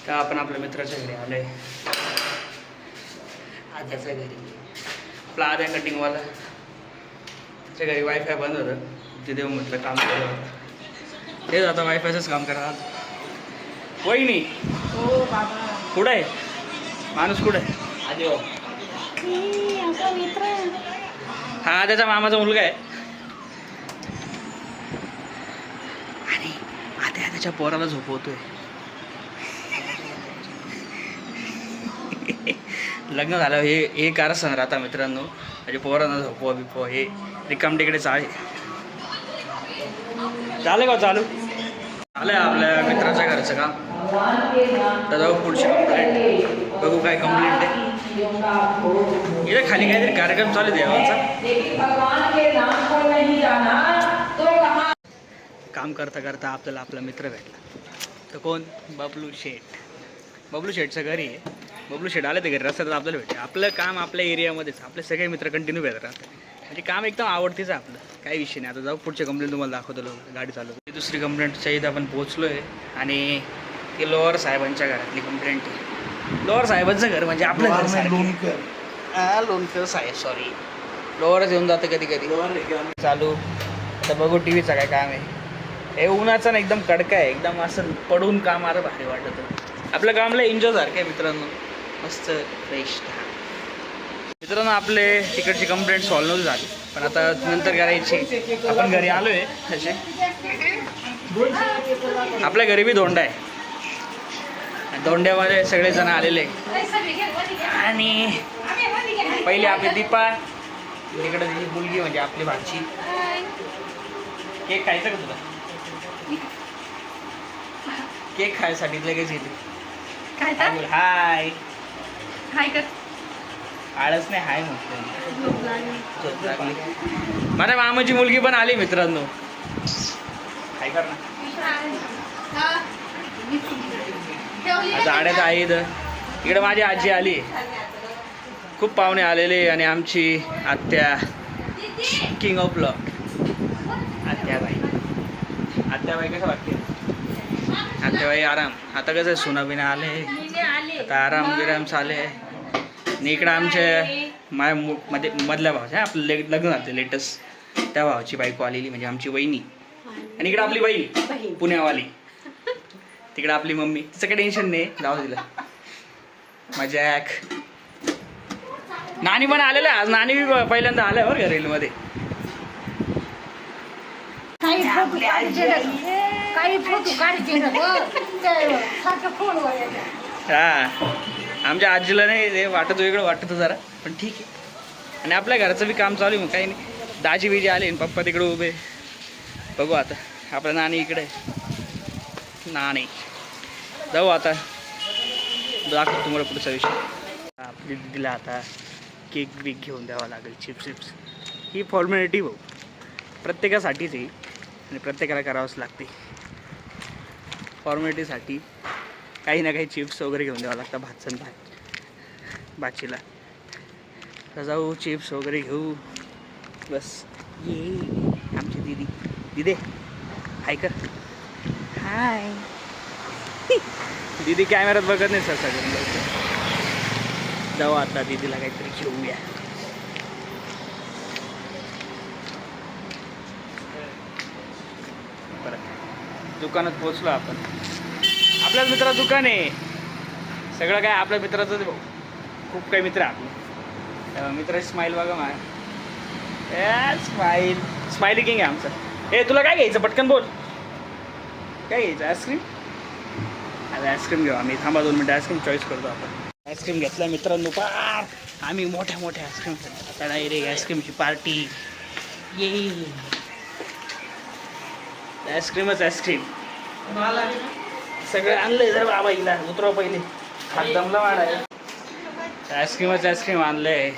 तर आपण आपल्या मित्राच्या घरी आलोय, आद्याच्या घरी. आपला आद्या कटिंगवाला, त्याच्या घरी वायफाय बंद होतं, तिथे म्हटलं काम केलं होतं. तेच आता वायफायचंच काम करतात. वहिनी हो बाबा, कुठं आहे माणूस, कुठं आहे? आमचा मित्र. हा आद्याचा मामाचा मुलगा आहे. आणि आद्या त्याच्या पोराला झोपवतोय. लग्न झालं हे कारस्थान राहता मित्रांनो, म्हणजे पोरांना झोपवा बिपवा हे रिकाम तिकडे चाले. झालं का चालू? आलं आपल्या मित्राच्या घरचं काम. तर जाऊ पुढची कंप्लेंट बघू, काय कंप्लेंट आहे. इथे खाली काहीतरी कार्यक्रम चालू आहे देवाचा. काम करता करता आपल्याला आपला मित्र भेटला. तर कोण? बबलू शेठ. बबलू शेठचं घरी आहे. बबलू शेठ आले ते घरी, रस्त्यात आपल्याला भेटले. आपलं काम आपल्या एरियामध्येच, आपले सगळे मित्र कंटिन्यू भेटत राहतात. म्हणजे काम एकदम आवडतीचं आहे आपलं, काही विषय नाही. आता जाऊ पुढची कंप्लेंट तुम्हाला दाखवतो. गाडी चालू. दुसरी कंप्लेंटच्या इथं आपण पोहोचलो आहे आणि ते लोअर साहेबांच्या घरातली कंप्लेंट आहे. लोअर साहेबांचं घर म्हणजे आपलं घर सारखं. लोणकर साहेब, सॉरी, लोअरच येऊन जातं कधी कधी. चालू. आता बघू टी व्हीचं काय काम आहे. हे उन्हाचं ना एकदम कडका आहे, एकदम असं पडून काम आलं भारी वाटतं. आपल्या कामला एन्जॉय सारखं आहे मित्रांनो, मस्त फ्रेश. मित्रांनो आपले तिकडची कंप्लेंट सॉल्व्ह नव्हती झाली, पण आता नंतर करायची. आपण घरी आलो आहे असे. आपल्या घरी बी धोंडा आहे, धोंड्यामध्ये सगळेजण आलेले. आणि पहिली आपली दीपा, तिकडे तिची मुलगी म्हणजे आपली भाची. केक खायचा का तुला? केक खायसाठी लगेच येते. हाय हाय कर. आळस नाही, हाय म्हटलं. झोप लागली. माझ्या मामाची मुलगी पण आली मित्रांनो. काय कर ना, झाड्यात आहे इथं. इकडे माझी आजी आली. खूप पाहुणे आलेले आणि आमची आत्या, किंग ऑफ लॉक आत्याबाई. आत्याबाई कसं वाटते? आत्याबाई आराम. आता कसं सुनाबिना आले, आता आराम बिराम चाले. आणि इकडं आमच्या मध्ये मधल्या भावाच्या आपलं लग्न झालं लेटेस्ट, त्या भावाची बायको आलेली म्हणजे आमची वहिनी. आणि इकडं आपली बहीण पुण्यावाली. तिकडं आपली मम्मी. तिचं काही टेन्शन नाही, जाऊ दिलं मजाक. नानी पण आलेलं आज. नानी बी पहिल्यांदा आल्या बरं का रीलमध्ये. हा, आमच्या आजीला नाही ते वाटत, वेगळं वाटत जरा, पण ठीक आहे. आणि आपल्या घराचं बी काम चालू आहे, मग काही नाही. दाजी बिजी आले आणि पप्पा तिकडे उभे. बघू आता. आपल्या नानी इकडे, नानी. जाऊ आता, दाखव तुम्हाला पुढचा विषय. आपली दिदीला आता केक बीक घेऊन द्यावा लागेल, चिप्स. ही फॉर्मॅलिटी भाऊ प्रत्येकासाठीच आहे आणि प्रत्येकाला करावंच लागते. फॉर्मॅलिटीसाठी काही ना काही चिप्स वगैरे घेऊन द्यावं लागतं भातचं भाचीला. तर जाऊ चिप्स वगैरे घेऊ. बस ये आमची दिदी हाय कर. हाय. दीदी कॅमेऱ्यात बघत नाही सर सगळं. जाऊ आता दीदीला काहीतरी घेऊया. परत दुकानात पोचलो आपण. आपल्याच मित्राचं दुकान आहे. सगळं काय आपल्या मित्राचंच भाऊ. खूप काही मित्र आहे आपले. मित्राची स्माईल बघा माझ्या. स्माइली किंग आहे आमचं. हे तुला काय घ्यायचं पटकन बोल. काय घ्यायचं? आईस्क्रीम. आता आईस्क्रीम घेऊ आम्ही. थांबा 2 मिनटं, आईस्क्रीम चॉईस करतो आपण. आईस्क्रीम घेतला मित्रांनो पार. आम्ही मोठ्या आईस्क्रीम खातो. आता डायरेक्ट आईस्क्रीमची पार्टी. ये आईस्क्रीमच आईस्क्रीम. सगळं आणलंय जर बाबा हिला उतरव पहिले. हात दमला वाढाय. आईस्क्रीमच आईस्क्रीम आणलंय.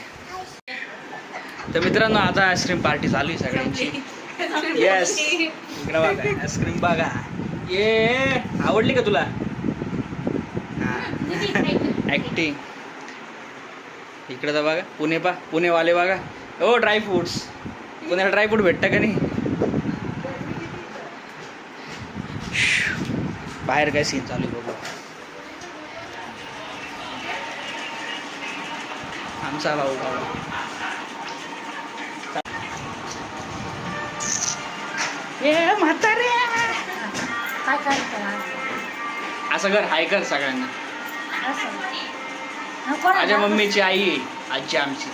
तर मित्रांनो आता आईस्क्रीम पार्टी चालू आहे सगळ्यांची. येस, इकडं बघा आईस्क्रीम बघा. ये आवडली का तुला? ॲक्टिंग. इकडं तर बघा पुणेवाले बघा. हो ड्रायफ्रूट्स. पुण्याला ड्रायफ्रूट भेटतं का नाही? बाहेर काय सीन चालू आहे बघू. आमचा भाऊ ए म्हातारे काय करता असं कर हाय कर सगळ्यांना. असं माझ्या मम्मीची आई आहे, आजी आमची.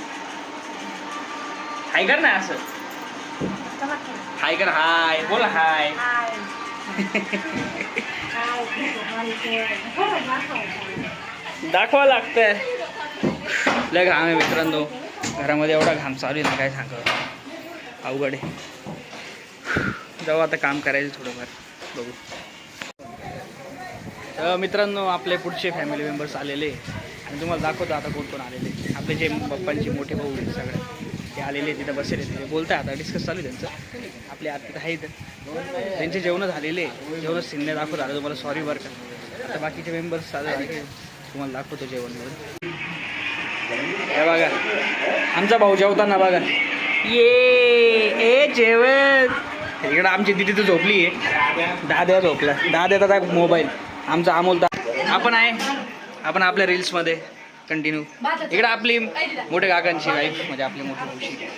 हाय कर ना असं. हाय कर हाय बोल हाय. दाखवा लागतंय. लय घाम आहे मित्रांनो, घरामध्ये एवढा घाम चालू आहे ना काय सांगावं, अवघड आहे. जाऊ आता काम करायचं थोडंफार, बघू. तर मित्रांनो आपले पुढचे फॅमिली मेंबर्स आलेले आणि तुम्हाला दाखवतो आता कोण कोण आलेले. आपले जे पप्पांचे मोठे भाऊ आहेत सगळे ते आलेले, तिथं बसले, तिथे बोलताय आता, डिस्कस चालू आहे त्यांचं. आपले आत्ता आहेत, त्यांचे जेवणं झालेले, जेवण सिंगने दाखवत आलं तुम्हाला, सॉरी बरं का. आता बाकीचे मेंबर्स चालू आहे, तुम्हाला दाखवतो जेवण म्हणून. हे बघा आमचा भाऊ जेवताना बघा, ये जेवण. इकडं आमची दिदी तर झोपली आहे, दाद्या झोपला, दाद्याचा मोबाईल. आमचा अमोल आपण आपल्या रील्समध्ये कंटिन्यू. इकडं आपली मोठे काकांची वाईफ म्हणजे आपली मोठी भाऊशी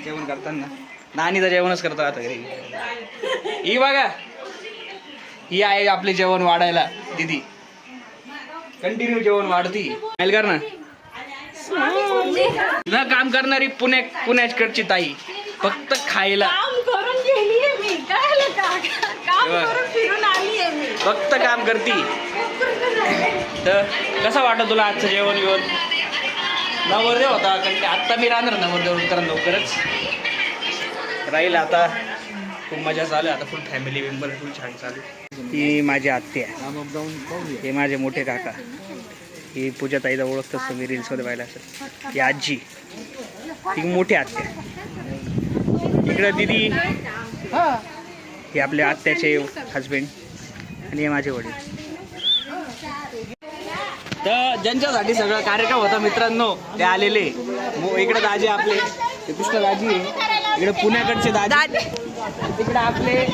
जेवण करताना. नानीचं जेवणच करतो आता घरी. ही बघा ही आहे आपले जेवण वाढायला दिदी, कंटिन्यू जेवण वाढती. कर ना न काम करणारी पुण्याकडची ताई, फक्त खायला फक्त काम करती. तर कसं वाटत तुला आजचं जेवण बिवण? नवरदेव होता कारण की आत्ता मी राहणार नवरदेव तर लवकरच राहील. आता खूप मजा चालू आहे, आता फुल फॅमिली मेंबर फुल छान चालू. ही माझी आत्या, हे माझे मोठे काका, ही पूजा ताईला ओळखतच तुम्ही रील्समध्ये पाहिलं असेल. ही आजी, ही मोठी आत्या. इकडं दिदी, हे आपल्या आत्याचे हजबंड आणि हे माझे वडील. तर ज्यांच्यासाठी सगळा कार्यक्रम होता मित्रांनो ते आलेले. इकडे दाजी आपले, ते कृष्ण दाजी आहे. इकडे पुण्याकडचे दाजी, इकडे आपले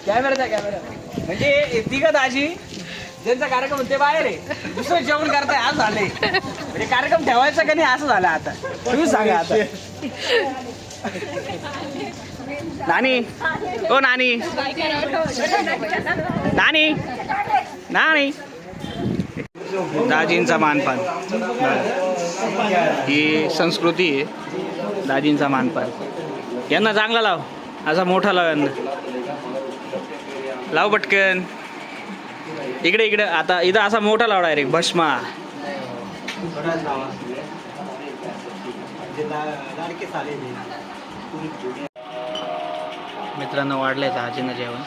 कॅमेरा म्हणजे तिघ दाजी ज्यांचा कार्यक्रम ते बाहेर आहे, दुसरं जेवण करताय आज झाले. म्हणजे कार्यक्रम ठेवायचा का नाही असं झालं. आता तुम्ही सांगा आता. नानी ओ नानी नानी नानी दाजींचा मानपान, ही संस्कृती आहे दाजींचा मानपान. यांना चांगला लाव, असा मोठा लाव यांना, लाव पटकन. इकडे इकडे आता इथं असा मोठा लाव डायरेक्ट भस्मा. मित्रांनो वाढलंय दाजींना जेवण.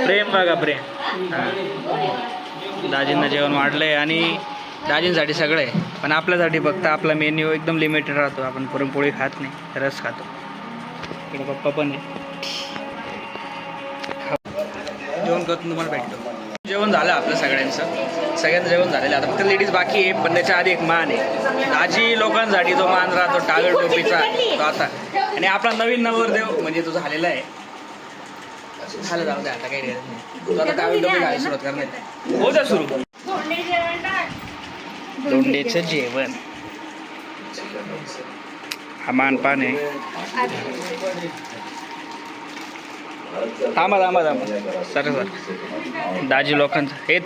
प्रेम बघा प्रेम. दाजींना जेवण वाढलंय आणि दाजींसाठी सगळं आहे, पण आपल्यासाठी फक्त आपला मेन्यू एकदम लिमिटेड राहतो. आपण पुरणपोळी खात नाही, रस खातो. इकडे पप्पा पण आहे, जेवण करतो तुम्हाला भेटतो. जेवण झालं आपलं सगळ्यांचं जेवण झालेलं. आता फक्त लेडीज बाकी आहे, पण त्याच्या आधी एक मान आहे. दाजी लोकांसाठी जो मान राहतो टावेल टोपीचा तो आता. आणि आपला नवीन नवरदेव म्हणजे तो झालेला आहे. झालं जाऊ दे आता काही नाही, तो आता टावेल टोपी घालायला सुरुवात करणार. हो जा सुरू. दोंडेचं जेवण हा मानपान आहे. थांबा सर दाजी लोकांचं हे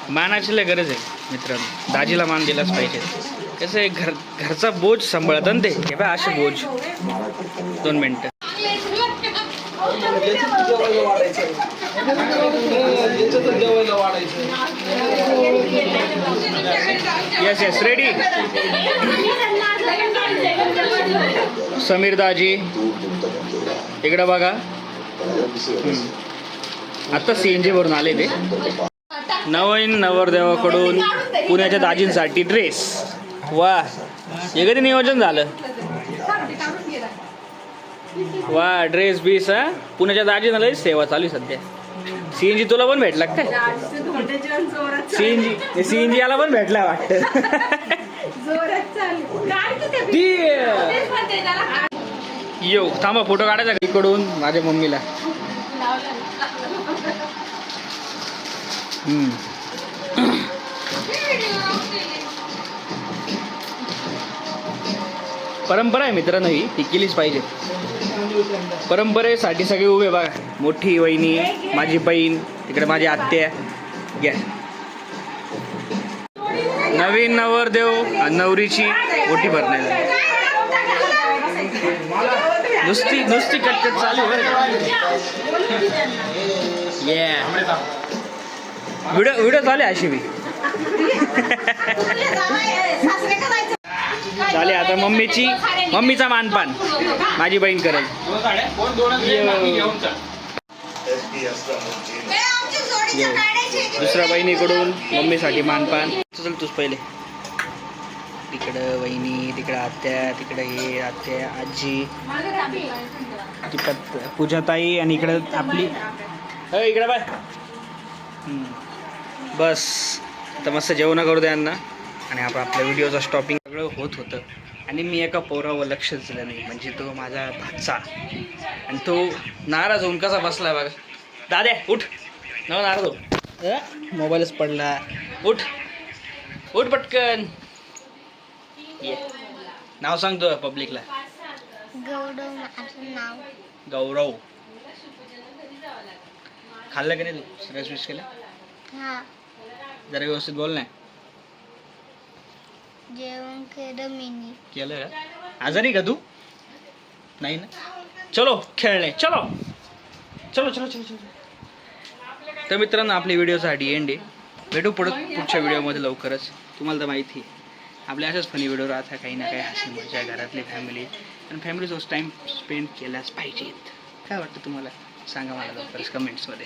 मानाची लय गरज आहे मित्रांनो. दाजीला मान दिलाच पाहिजे. कसं आहे घरचा बोज सांभाळत ना ते. हे बघा असे बोज. 2 मिनिटं. Yes ready. समीर दाजी इकडं बघा, आता CNG वरून आले ते. नवीन नवरदेवाकडून पुण्याच्या दाजींसाठी ड्रेस. वा हे कधी नियोजन झालं. वा ड्रेस बीस. हा पुण्याच्या दाजींना लई सेवा चालू सध्या. सीएनजी तुला पण भेटला का काय? सीएनजी याला पण भेटला वाटतं. येऊ थांबा फोटो काढायचा का इकडून माझ्या मम्मीला. परंपरा आहे मित्रांनो, ही ती केलीच पाहिजे. परंपरेसाठी सगळे उभे बघा. मोठी वहिनी, माझी बहीण, तिकडे माझी आत्या. घ्या नवीन नवरदेव आणि नवरीची ओटी भरण्याला नुसती कटकट चालू व्हिडिओ चालू अशी मी चाले. आता मम्मीचा मानपान माझी बहीण करेल. दुसऱ्या बहिणीकडून मम्मीसाठी मानपान. चल तूच पहिले. तिकडं वहिनी, तिकडं आत्या, तिकडं हे आत्या, आजी, तिकडं पूजाताई आणि इकडं आपली इकडं बाय. बस आता मस्त जेवण करू द्या यांना. आणि आपण आपल्या व्हिडिओचं स्टॉपिंग सगळं होत होतं आणि मी एका पोरावर लक्षच दिलं नाही. म्हणजे तो माझा भाचा आणि तो नाराज होऊन कसा बसला बघा. दाद्या उठ. नाराज हो. मोबाईलच पडला. उठ पटकन. ये नाव सांगतो पब्लिकला. गौरव. खाल्लं की नाही तू? सगळं स्विच केलं? जरा व्यवस्थित बोल ना. जेवण केलं का? आजारी का तू? नाही ना. चलो खेळणे. चलो. तर मित्रांनो आपल्या व्हिडिओसाठी एंड आहे. भेटू पुढच्या व्हिडिओमध्ये लवकरच. तुम्हाला तर माहिती आहे आपले असेच फनी व्हिडिओ राहतात. काही ना काही हसी मजा, घरातली फॅमिली आणि फॅमिलीसोबत टाईम स्पेंड केलाच पाहिजेत. काय वाटतं तुम्हाला? सांगा मला लवकरच कमेंट्समध्ये.